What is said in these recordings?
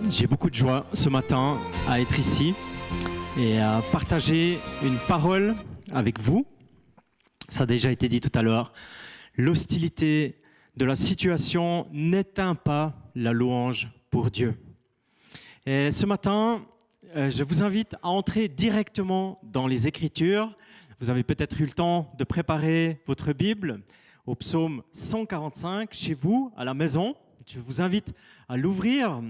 J'ai beaucoup de joie ce matin à être ici et à partager une parole avec vous. Ça a déjà été dit tout à l'heure. L'hostilité de la situation n'éteint pas la louange pour Dieu. Et ce matin, je vous invite à entrer directement dans les Écritures. Vous avez peut-être eu le temps de préparer votre Bible au psaume 145 chez vous, à la maison. Je vous invite à l'ouvrir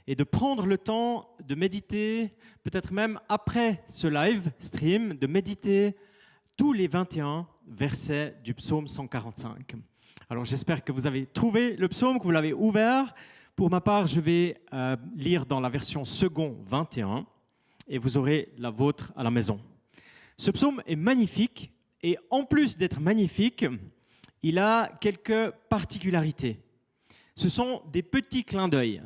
et de prendre le temps de méditer, peut-être même après ce live stream, de méditer tous les 21 versets du psaume 145. Alors j'espère que vous avez trouvé le psaume, que vous l'avez ouvert. Pour ma part, je vais lire dans la version second 21 et vous aurez la vôtre à la maison. Ce psaume est magnifique et en plus d'être magnifique, il a quelques particularités. Ce sont des petits clins d'œil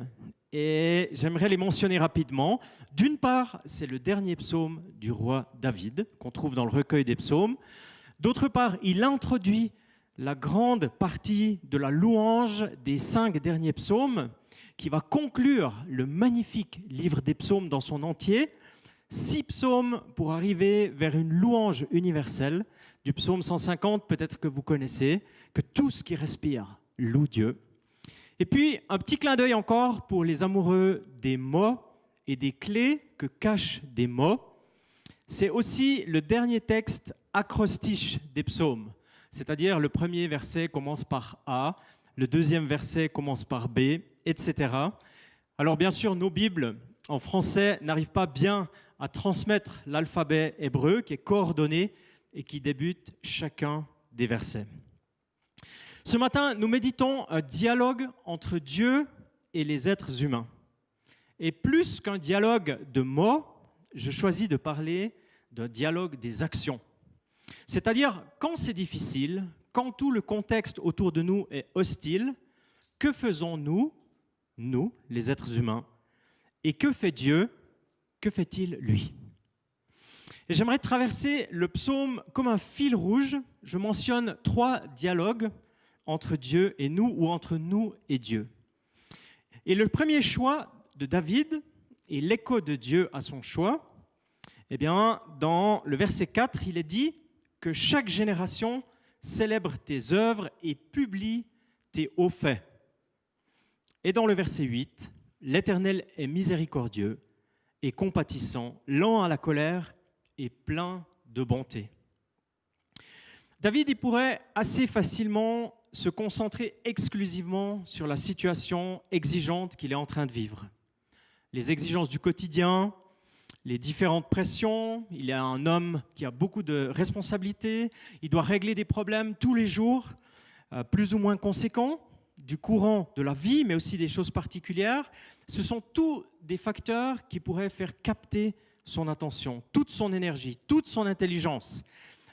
et j'aimerais les mentionner rapidement. D'une part, c'est le dernier psaume du roi David qu'on trouve dans le recueil des psaumes. D'autre part, il introduit la grande partie de la louange des 5 derniers psaumes qui va conclure le magnifique livre des psaumes dans son entier. 6 psaumes pour arriver vers une louange universelle du psaume 150, peut-être que vous connaissez, que tout ce qui respire loue Dieu. Et puis, un petit clin d'œil encore pour les amoureux des mots et des clés que cachent des mots. C'est aussi le dernier texte acrostiche des psaumes, c'est-à-dire le premier verset commence par A, le deuxième verset commence par B, etc. Alors bien sûr, nos Bibles en français n'arrivent pas bien à transmettre l'alphabet hébreu qui est coordonné et qui débute chacun des versets. Ce matin, nous méditons un dialogue entre Dieu et les êtres humains. Et plus qu'un dialogue de mots, je choisis de parler d'un dialogue des actions. C'est-à-dire, quand c'est difficile, quand tout le contexte autour de nous est hostile, que faisons-nous, nous, les êtres humains? Et que fait Dieu? Que fait-il, lui? Et j'aimerais traverser le psaume comme un fil rouge. Je mentionne 3 dialogues entre Dieu et nous, ou entre nous et Dieu. Et le premier choix de David, et l'écho de Dieu à son choix, eh bien, dans le verset 4, il est dit que chaque génération célèbre tes œuvres et publie tes hauts faits. Et dans le verset 8, l'Éternel est miséricordieux et compatissant, lent à la colère et plein de bonté. David, il pourrait assez facilement se concentrer exclusivement sur la situation exigeante qu'il est en train de vivre. Les exigences du quotidien, les différentes pressions. Il est un homme qui a beaucoup de responsabilités. Il doit régler des problèmes tous les jours, plus ou moins conséquents, du courant de la vie, mais aussi des choses particulières. Ce sont tous des facteurs qui pourraient faire capter son attention, toute son énergie, toute son intelligence.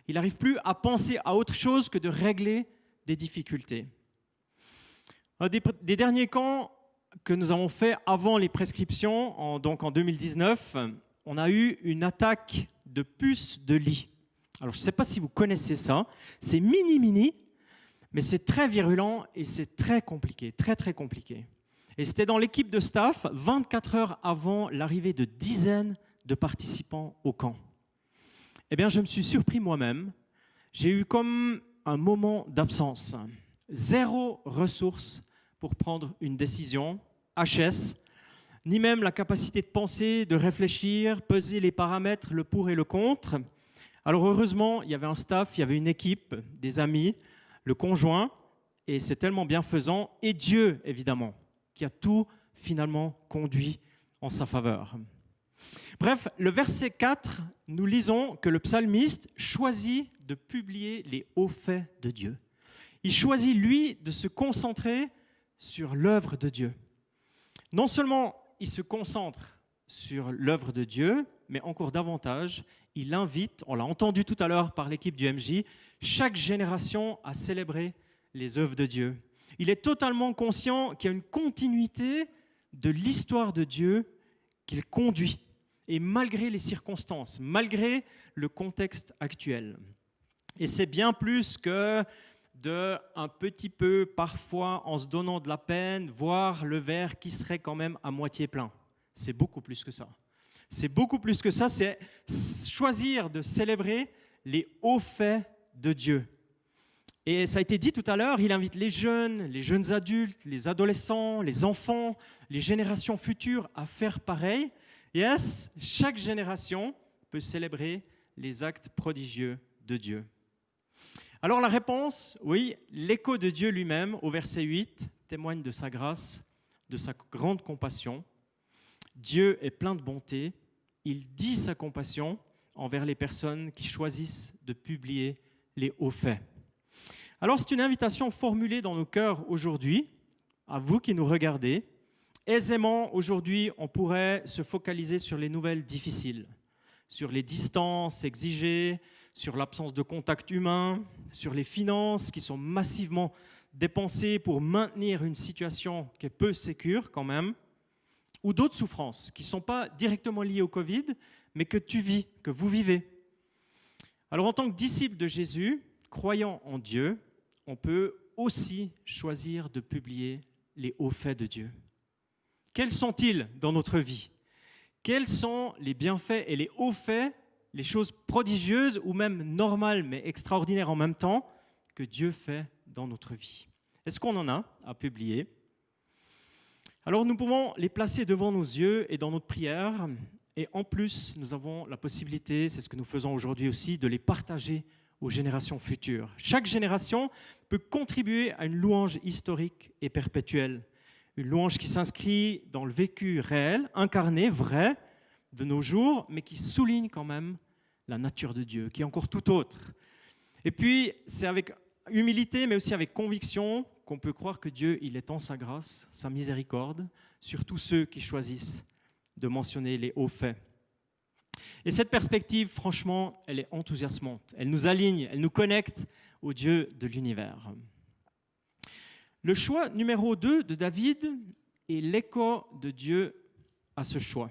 Il n'arrive plus à penser à autre chose que de régler des difficultés. Un des derniers camps que nous avons fait avant les prescriptions, donc en 2019, on a eu une attaque de puces de lit. Alors je ne sais pas si vous connaissez ça, c'est mini, mais c'est très virulent et c'est très compliqué, très compliqué. Et c'était dans l'équipe de staff, 24 heures avant l'arrivée de dizaines de participants au camp. Eh bien, je me suis surpris moi-même. J'ai eu comme un moment d'absence. 0 ressources pour prendre une décision, HS, ni même la capacité de penser, de réfléchir, peser les paramètres, le pour et le contre. Alors heureusement, il y avait un staff, il y avait une équipe, des amis, le conjoint, et c'est tellement bienfaisant, et Dieu, évidemment, qui a tout finalement conduit en sa faveur. Bref, le verset 4, nous lisons que le psalmiste choisit de publier les hauts faits de Dieu. Il choisit, lui, de se concentrer sur l'œuvre de Dieu. Non seulement il se concentre sur l'œuvre de Dieu, mais encore davantage, il invite, on l'a entendu tout à l'heure par l'équipe du MJ, chaque génération à célébrer les œuvres de Dieu. Il est totalement conscient qu'il y a une continuité de l'histoire de Dieu qu'il conduit. Et malgré les circonstances, malgré le contexte actuel. Et c'est bien plus que de un petit peu, parfois, en se donnant de la peine, voir le verre qui serait quand même à moitié plein. c'est beaucoup plus que ça. C'est beaucoup plus que ça, c'est choisir de célébrer les hauts faits de Dieu. Et ça a été dit tout à l'heure, il invite les jeunes adultes, les adolescents, les enfants, les générations futures à faire pareil. Yes, chaque génération peut célébrer les actes prodigieux de Dieu. Alors la réponse, oui, l'écho de Dieu lui-même au verset 8 témoigne de sa grâce, de sa grande compassion. Dieu est plein de bonté, il dit sa compassion envers les personnes qui choisissent de publier les hauts faits. Alors c'est une invitation formulée dans nos cœurs aujourd'hui, à vous qui nous regardez. Aisément, aujourd'hui, on pourrait se focaliser sur les nouvelles difficiles, sur les distances exigées, sur l'absence de contact humain, sur les finances qui sont massivement dépensées pour maintenir une situation qui est peu sécure quand même, ou d'autres souffrances qui ne sont pas directement liées au Covid, mais que tu vis, que vous vivez. Alors en tant que disciple de Jésus, croyant en Dieu, on peut aussi choisir de publier les hauts faits de Dieu. Quels sont-ils dans notre vie ? Quels sont les bienfaits et les hauts faits, les choses prodigieuses ou même normales mais extraordinaires en même temps que Dieu fait dans notre vie ? Est-ce qu'on en a à publier ? Alors nous pouvons les placer devant nos yeux et dans notre prière. Et en plus, nous avons la possibilité, c'est ce que nous faisons aujourd'hui aussi, de les partager aux générations futures. Chaque génération peut contribuer à une louange historique et perpétuelle. Une louange qui s'inscrit dans le vécu réel, incarné, vrai, de nos jours, mais qui souligne quand même la nature de Dieu, qui est encore tout autre. Et puis, c'est avec humilité, mais aussi avec conviction, qu'on peut croire que Dieu, il étend sa grâce, sa miséricorde, sur tous ceux qui choisissent de mentionner les hauts faits. Et cette perspective, franchement, elle est enthousiasmante. Elle nous aligne, elle nous connecte au Dieu de l'univers. Le choix numéro 2 de David est l'écho de Dieu à ce choix.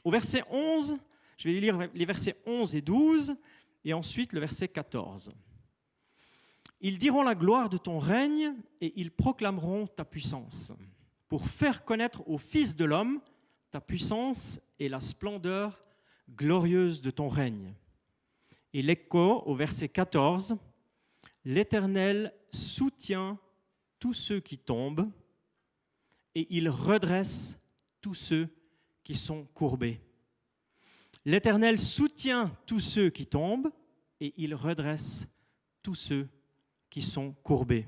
Au verset 11, je vais lire les versets 11 et 12, et ensuite le verset 14. « Ils diront la gloire de ton règne, et ils proclameront ta puissance, pour faire connaître aux fils de l'homme ta puissance et la splendeur glorieuse de ton règne. » Et l'écho au verset 14, « L'Éternel soutient tous ceux qui tombent, et il redresse tous ceux qui sont courbés. » L'Éternel soutient tous ceux qui tombent, et il redresse tous ceux qui sont courbés.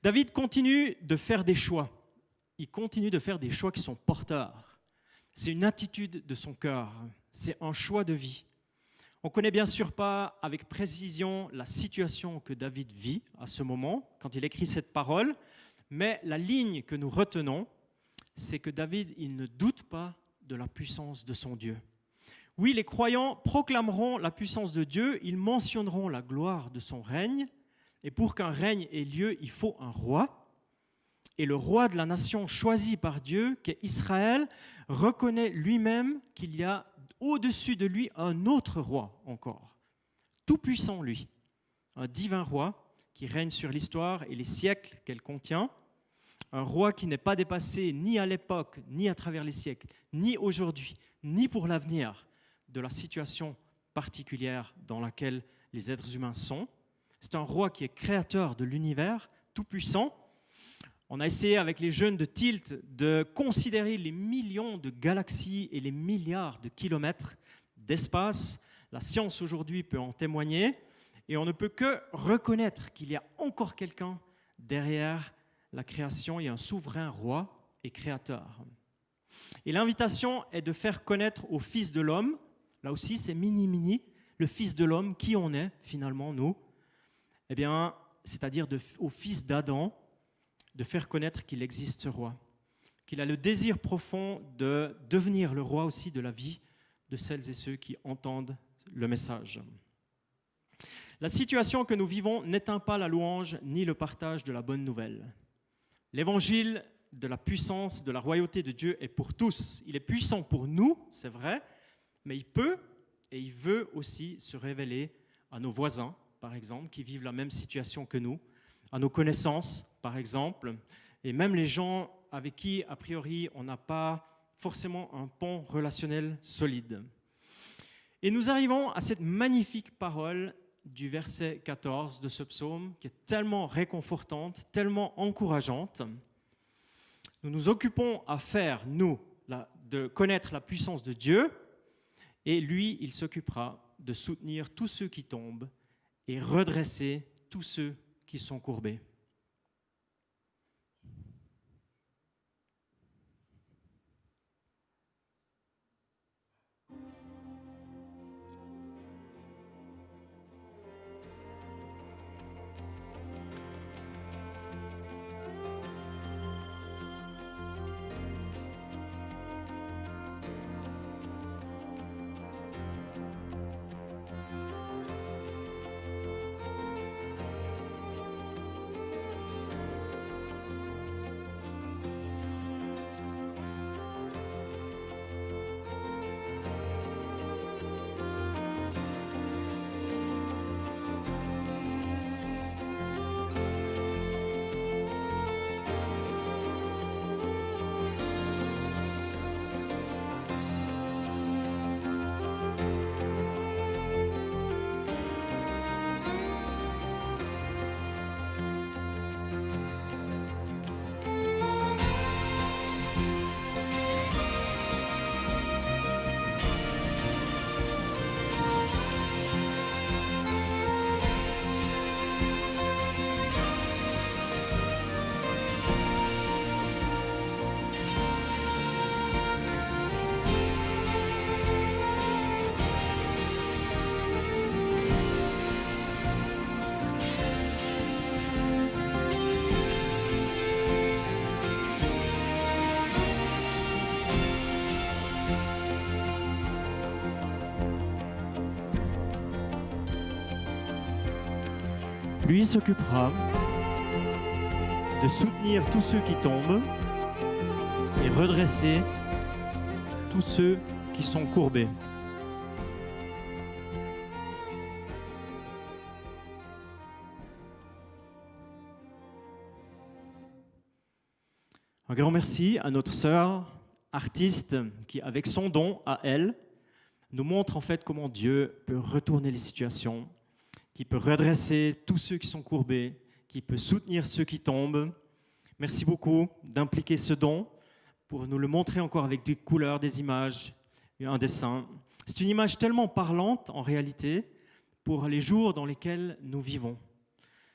David continue de faire des choix. Il continue de faire des choix qui sont porteurs. C'est une attitude de son cœur. C'est un choix de vie. On ne connaît bien sûr pas avec précision la situation que David vit à ce moment, quand il écrit cette parole, mais la ligne que nous retenons, c'est que David, il ne doute pas de la puissance de son Dieu. Oui, les croyants proclameront la puissance de Dieu, ils mentionneront la gloire de son règne, et pour qu'un règne ait lieu, il faut un roi. Et le roi de la nation choisi par Dieu, qui est Israël, reconnaît lui-même qu'il y a au-dessus de lui un autre roi encore, tout puissant lui, un divin roi qui règne sur l'histoire et les siècles qu'elle contient, un roi qui n'est pas dépassé ni à l'époque, ni à travers les siècles, ni aujourd'hui, ni pour l'avenir de la situation particulière dans laquelle les êtres humains sont. C'est un roi qui est créateur de l'univers, tout puissant. On a essayé avec les jeunes de Tilt de considérer les millions de galaxies et les milliards de kilomètres d'espace. La science aujourd'hui peut en témoigner et on ne peut que reconnaître qu'il y a encore quelqu'un derrière la création. Il y a un souverain roi et créateur. Et l'invitation est de faire connaître au Fils de l'homme, là aussi c'est mini, le Fils de l'homme, qui on est finalement nous, eh bien, c'est-à-dire au Fils d'Adam, de faire connaître qu'il existe ce roi, qu'il a le désir profond de devenir le roi aussi de la vie de celles et ceux qui entendent le message. La situation que nous vivons n'éteint pas la louange ni le partage de la bonne nouvelle. L'évangile de la puissance, de la royauté de Dieu est pour tous. Il est puissant pour nous, c'est vrai, mais il peut et il veut aussi se révéler à nos voisins, par exemple, qui vivent la même situation que nous, à nos connaissances, par exemple, et même les gens avec qui, a priori, on n'a pas forcément un pont relationnel solide. Et nous arrivons à cette magnifique parole du verset 14 de ce psaume qui est tellement réconfortante, tellement encourageante. Nous nous occupons à faire, nous, de connaître la puissance de Dieu, et lui, il s'occupera de soutenir tous ceux qui tombent et redresser tous ceux qui sont courbés. Lui s'occupera de soutenir tous ceux qui tombent et redresser tous ceux qui sont courbés. Un grand merci à notre sœur artiste qui, avec son don à elle, nous montre en fait comment Dieu peut retourner les situations, qui peut redresser tous ceux qui sont courbés, qui peut soutenir ceux qui tombent. Merci beaucoup d'impliquer ce don pour nous le montrer encore avec des couleurs, des images, un dessin. C'est une image tellement parlante en réalité pour les jours dans lesquels nous vivons.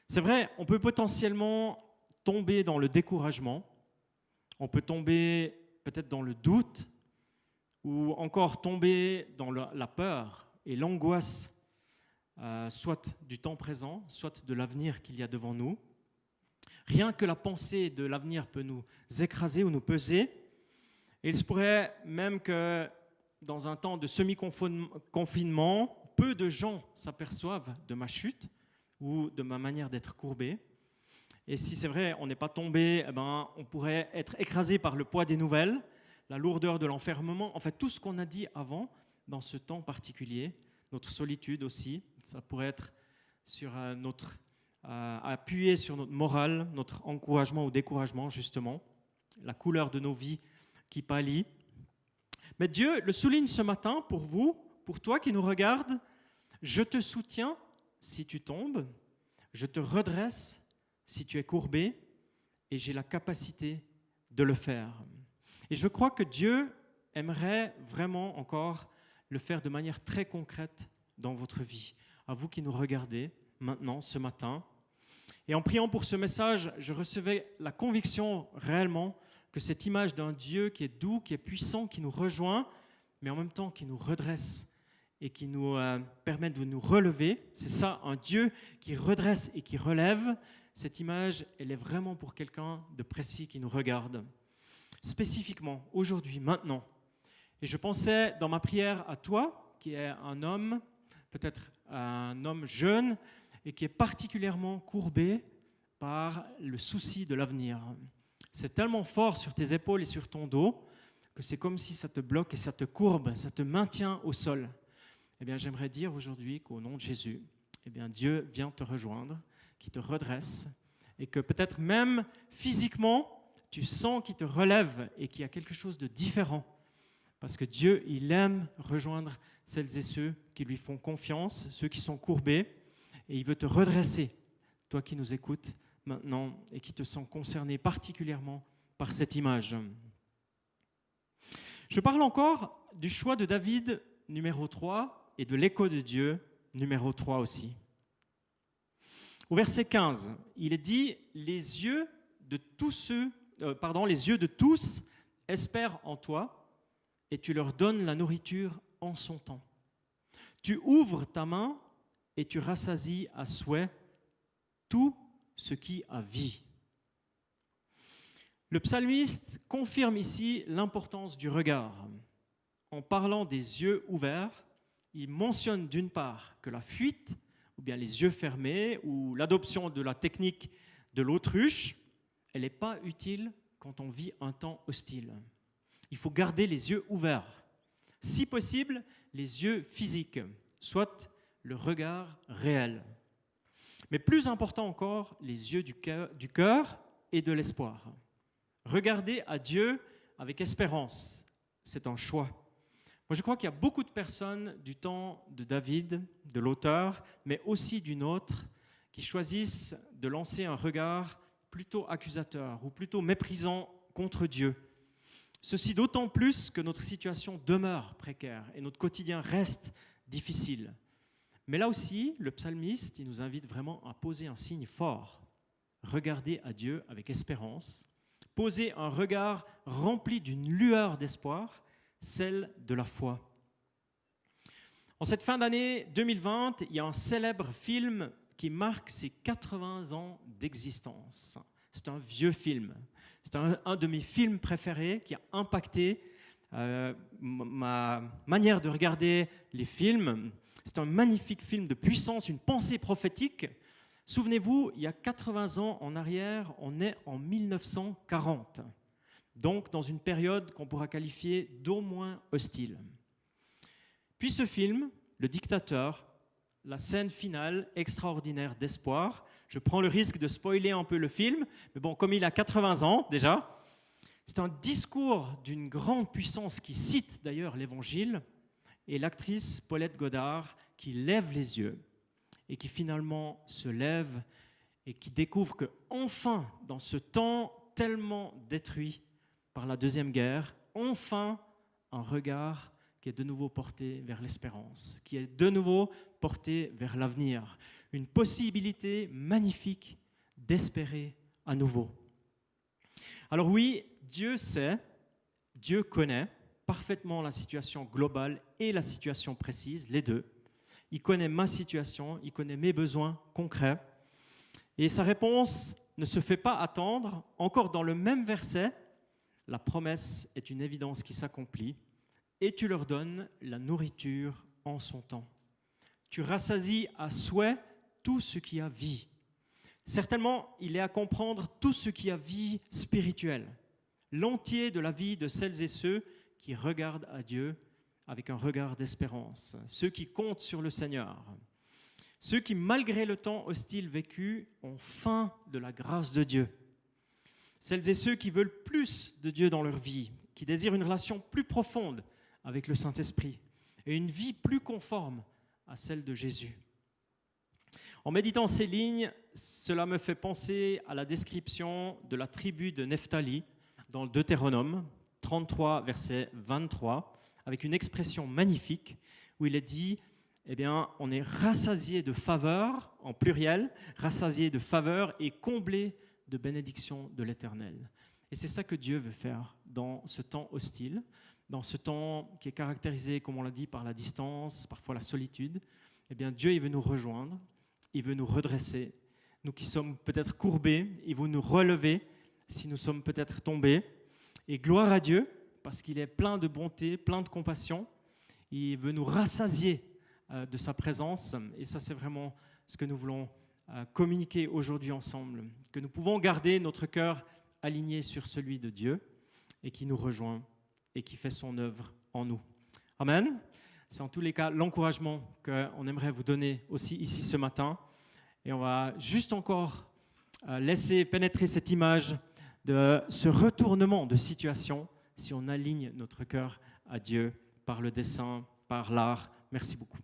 C'est vrai, on peut potentiellement tomber dans le découragement, on peut tomber peut-être dans le doute ou encore tomber dans la peur et l'angoisse, soit du temps présent, soit de l'avenir qu'il y a devant nous. Rien que la pensée de l'avenir peut nous écraser ou nous peser. Et il se pourrait même que dans un temps de semi-confinement, peu de gens s'aperçoivent de ma chute ou de ma manière d'être courbé. Et si c'est vrai, on n'est pas tombé, on pourrait être écrasé par le poids des nouvelles, la lourdeur de l'enfermement, en fait tout ce qu'on a dit avant dans ce temps particulier, notre solitude aussi, ça pourrait être sur appuyé sur notre morale, notre encouragement ou découragement justement, la couleur de nos vies qui pâlit. Mais Dieu le souligne ce matin pour vous, pour toi qui nous regardes, je te soutiens si tu tombes, je te redresse si tu es courbé et j'ai la capacité de le faire. Et je crois que Dieu aimerait vraiment encore le faire de manière très concrète dans votre vie. À vous qui nous regardez maintenant, ce matin. Et en priant pour ce message, je recevais la conviction réellement que cette image d'un Dieu qui est doux, qui est puissant, qui nous rejoint, mais en même temps qui nous redresse et qui nous permet de nous relever, c'est ça, un Dieu qui redresse et qui relève. Cette image, elle est vraiment pour quelqu'un de précis qui nous regarde. Spécifiquement, aujourd'hui, maintenant. Et je pensais dans ma prière à toi, qui est un homme, peut-être un homme jeune, et qui est particulièrement courbé par le souci de l'avenir. C'est tellement fort sur tes épaules et sur ton dos que c'est comme si ça te bloque et ça te courbe, ça te maintient au sol. Eh bien, j'aimerais dire aujourd'hui qu'au nom de Jésus, eh bien, Dieu vient te rejoindre, qui te redresse, et que peut-être même physiquement, tu sens qu'il te relève et qu'il y a quelque chose de différent. Parce que Dieu, il aime rejoindre celles et ceux qui lui font confiance, ceux qui sont courbés, et il veut te redresser, toi qui nous écoutes maintenant et qui te sens concerné particulièrement par cette image. Je parle encore du choix de David, numéro 3, et de l'écho de Dieu, numéro 3 aussi. Au verset 15, il est dit « Les yeux de tous espèrent en toi, et tu leur donnes la nourriture en son temps. Tu ouvres ta main et tu rassasies à souhait tout ce qui a vie. » Le psalmiste confirme ici l'importance du regard. En parlant des yeux ouverts, il mentionne d'une part que la fuite, ou bien les yeux fermés, ou l'adoption de la technique de l'autruche, elle n'est pas utile quand on vit un temps hostile. Il faut garder les yeux ouverts. Si possible, les yeux physiques, soit le regard réel. Mais plus important encore, les yeux du cœur et de l'espoir. Regarder à Dieu avec espérance, c'est un choix. Moi, je crois qu'il y a beaucoup de personnes du temps de David, de l'auteur, mais aussi du nôtre, qui choisissent de lancer un regard plutôt accusateur ou plutôt méprisant contre Dieu. Ceci d'autant plus que notre situation demeure précaire et notre quotidien reste difficile. Mais là aussi, le psalmiste, il nous invite vraiment à poser un signe fort. Regarder à Dieu avec espérance, poser un regard rempli d'une lueur d'espoir, celle de la foi. En cette fin d'année 2020, il y a un célèbre film qui marque ses 80 ans d'existence. C'est un vieux film. C'est un de mes films préférés qui a impacté ma manière de regarder les films. C'est un magnifique film de puissance, une pensée prophétique. Souvenez-vous, il y a 80 ans en arrière, on est en 1940. Donc dans une période qu'on pourra qualifier d'au moins hostile. Puis ce film, Le Dictateur, la scène finale extraordinaire d'espoir. Je prends le risque de spoiler un peu le film, mais bon, comme il a 80 ans déjà, c'est un discours d'une grande puissance qui cite d'ailleurs l'Évangile, et l'actrice Paulette Goddard qui lève les yeux et qui finalement se lève et qui découvre que enfin, dans ce temps tellement détruit par la Deuxième Guerre, enfin un regard qui est de nouveau porté vers l'espérance, qui est de nouveau porté vers l'avenir, une possibilité magnifique d'espérer à nouveau. Alors oui, Dieu sait, Dieu connaît parfaitement la situation globale et la situation précise, les deux. Il connaît ma situation, il connaît mes besoins concrets. Et sa réponse ne se fait pas attendre. Encore dans le même verset, la promesse est une évidence qui s'accomplit. Et tu leur donnes la nourriture en son temps. Tu rassasies à souhait tout ce qui a vie. Certainement, il est à comprendre tout ce qui a vie spirituelle, l'entier de la vie de celles et ceux qui regardent à Dieu avec un regard d'espérance, ceux qui comptent sur le Seigneur, ceux qui, malgré le temps hostile vécu, ont faim de la grâce de Dieu, celles et ceux qui veulent plus de Dieu dans leur vie, qui désirent une relation plus profonde avec le Saint-Esprit et une vie plus conforme à celle de Jésus. En méditant ces lignes, cela me fait penser à la description de la tribu de Nephtali dans le Deutéronome 33, verset 23, avec une expression magnifique où il est dit, eh bien, on est rassasié de faveur, en pluriel, rassasié de faveur et comblé de bénédictions de l'Éternel. Et c'est ça que Dieu veut faire dans ce temps hostile, dans ce temps qui est caractérisé, comme on l'a dit, par la distance, parfois la solitude. Eh bien, Dieu, il veut nous rejoindre, il veut nous redresser. Nous qui sommes peut-être courbés, il veut nous relever si nous sommes peut-être tombés. Et gloire à Dieu, parce qu'il est plein de bonté, plein de compassion. Il veut nous rassasier de sa présence. Et ça, c'est vraiment ce que nous voulons communiquer aujourd'hui ensemble. Que nous pouvons garder notre cœur aligné sur celui de Dieu et qui nous rejoint et qui fait son œuvre en nous. Amen. C'est en tous les cas l'encouragement qu'on aimerait vous donner aussi ici ce matin. Et on va juste encore laisser pénétrer cette image de ce retournement de situation si on aligne notre cœur à Dieu par le dessin, par l'art. Merci beaucoup.